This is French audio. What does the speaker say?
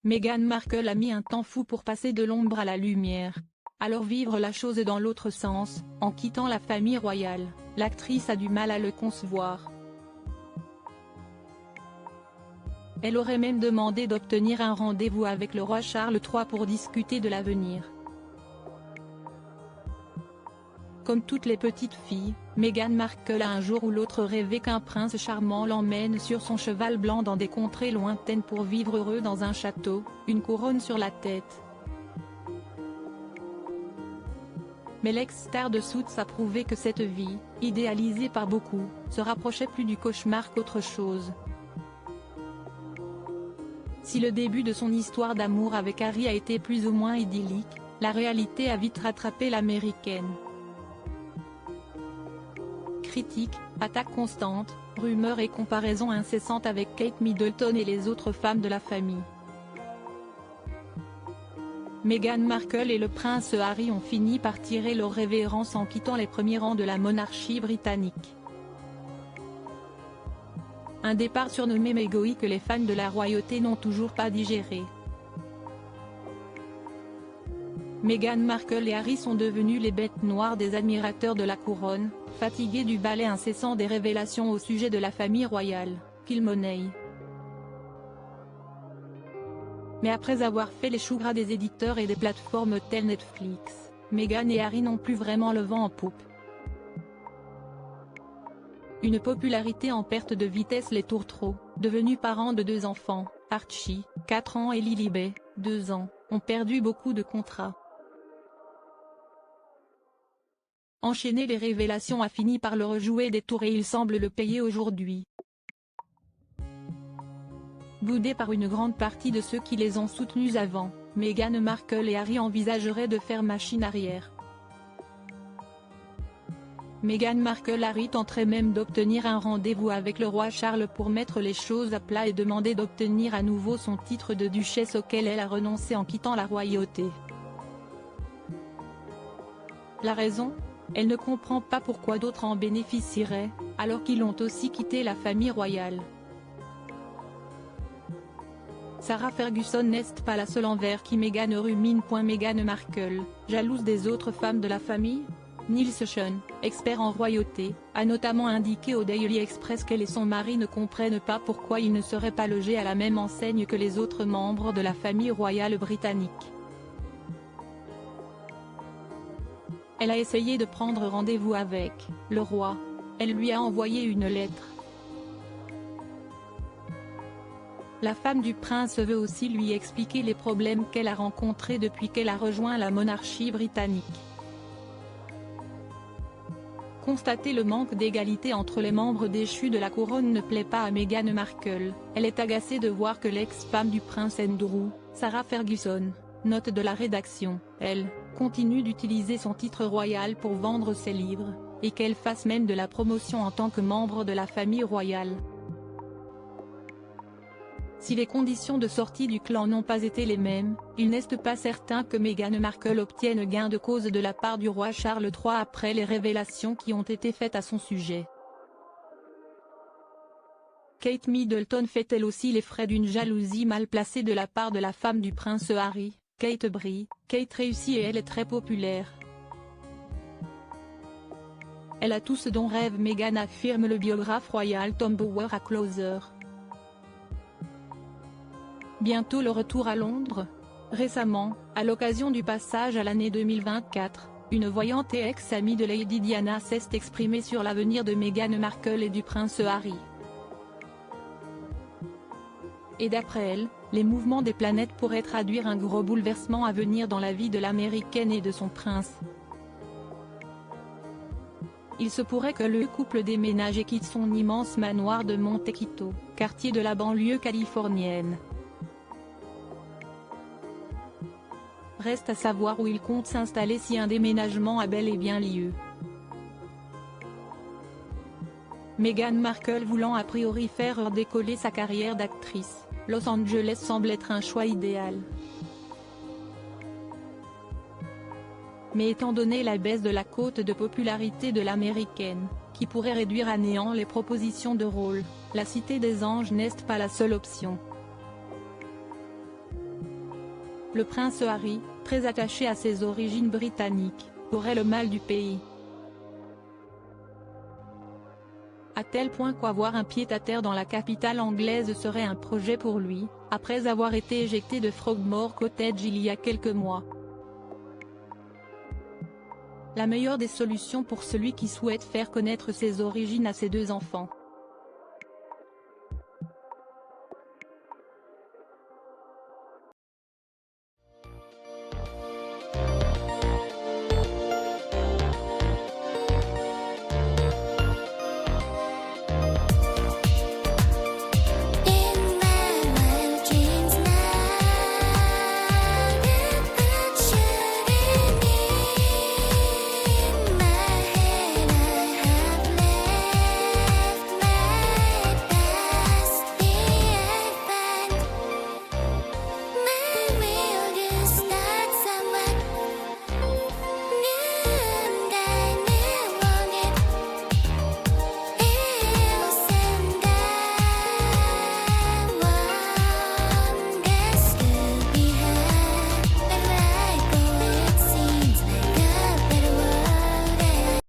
Meghan Markle a mis un temps fou pour passer de l'ombre à la lumière. Alors vivre la chose dans l'autre sens, en quittant la famille royale, l'actrice a du mal à le concevoir. Elle aurait même demandé d'obtenir un rendez-vous avec le roi Charles III pour discuter de l'avenir. Comme toutes les petites filles, Meghan Markle a un jour ou l'autre rêvé qu'un prince charmant l'emmène sur son cheval blanc dans des contrées lointaines pour vivre heureux dans un château, une couronne sur la tête. Mais l'ex-star de Suits a prouvé que cette vie, idéalisée par beaucoup, se rapprochait plus du cauchemar qu'autre chose. Si le début de son histoire d'amour avec Harry a été plus ou moins idyllique, la réalité a vite rattrapé l'américaine. Critiques, attaques constantes, rumeurs et comparaisons incessantes avec Kate Middleton et les autres femmes de la famille. Meghan Markle et le prince Harry ont fini par tirer leur révérence en quittant les premiers rangs de la monarchie britannique. Un départ surnommé Megoi que les fans de la royauté n'ont toujours pas digéré. Meghan Markle et Harry sont devenus les bêtes noires des admirateurs de la couronne, fatigués du balai incessant des révélations au sujet de la famille royale, Kilmoney. Mais après avoir fait les choux gras des éditeurs et des plateformes telles Netflix, Meghan et Harry n'ont plus vraiment le vent en poupe. Une popularité en perte de vitesse les tourtereaux, devenus parents de 2 enfants, Archie, 4 ans et Lilibet, 2 ans, ont perdu beaucoup de contrats. Enchaîner les révélations a fini par leur rejouer des tours et il semble le payer aujourd'hui. Boudés par une grande partie de ceux qui les ont soutenus avant, Meghan Markle et Harry envisageraient de faire machine arrière. Meghan Markle et Harry tenteraient même d'obtenir un rendez-vous avec le roi Charles pour mettre les choses à plat et demander d'obtenir à nouveau son titre de duchesse auquel elle a renoncé en quittant la royauté. La raison ? Elle ne comprend pas pourquoi d'autres en bénéficieraient, alors qu'ils ont aussi quitté la famille royale. Sarah Ferguson n'est pas la seule envers qui Meghan rumine. Meghan Markle, jalouse des autres femmes de la famille ? Neil Sean, expert en royauté, a notamment indiqué au Daily Express qu'elle et son mari ne comprennent pas pourquoi ils ne seraient pas logés à la même enseigne que les autres membres de la famille royale britannique. Elle a essayé de prendre rendez-vous avec le roi. Elle lui a envoyé une lettre. La femme du prince veut aussi lui expliquer les problèmes qu'elle a rencontrés depuis qu'elle a rejoint la monarchie britannique. Constater le manque d'égalité entre les membres déchus de la couronne ne plaît pas à Meghan Markle. Elle est agacée de voir que l'ex-femme du prince Andrew, Sarah Ferguson, note de la rédaction, elle, continue d'utiliser son titre royal pour vendre ses livres, et qu'elle fasse même de la promotion en tant que membre de la famille royale. Si les conditions de sortie du clan n'ont pas été les mêmes, il n'est pas certain que Meghan Markle obtienne gain de cause de la part du roi Charles III après les révélations qui ont été faites à son sujet. Kate Middleton fait elle aussi les frais d'une jalousie mal placée de la part de la femme du prince Harry, Kate brille, Kate réussit et elle est très populaire. Elle a tout ce dont rêve Meghan, affirme le biographe royal Tom Bower à Closer. Bientôt le retour à Londres ? Récemment, à l'occasion du passage à l'année 2024, une voyante et ex-amie de Lady Diana s'est exprimée sur l'avenir de Meghan Markle et du prince Harry. Et d'après elle, les mouvements des planètes pourraient traduire un gros bouleversement à venir dans la vie de l'américaine et de son prince. Il se pourrait que le couple déménage et quitte son immense manoir de Montecito, quartier de la banlieue californienne. Reste à savoir où il compte s'installer si un déménagement a bel et bien lieu. Meghan Markle voulant a priori faire décoller sa carrière d'actrice, Los Angeles semble être un choix idéal. Mais étant donné la baisse de la cote de popularité de l'américaine, qui pourrait réduire à néant les propositions de rôle, la Cité des Anges n'est pas la seule option. le prince Harry, très attaché à ses origines britanniques, aurait le mal du pays. À tel point qu'avoir un pied-à-terre dans la capitale anglaise serait un projet pour lui, après avoir été éjecté de Frogmore Cottage il y a quelques mois. La meilleure des solutions pour celui qui souhaite faire connaître ses origines à ses deux enfants.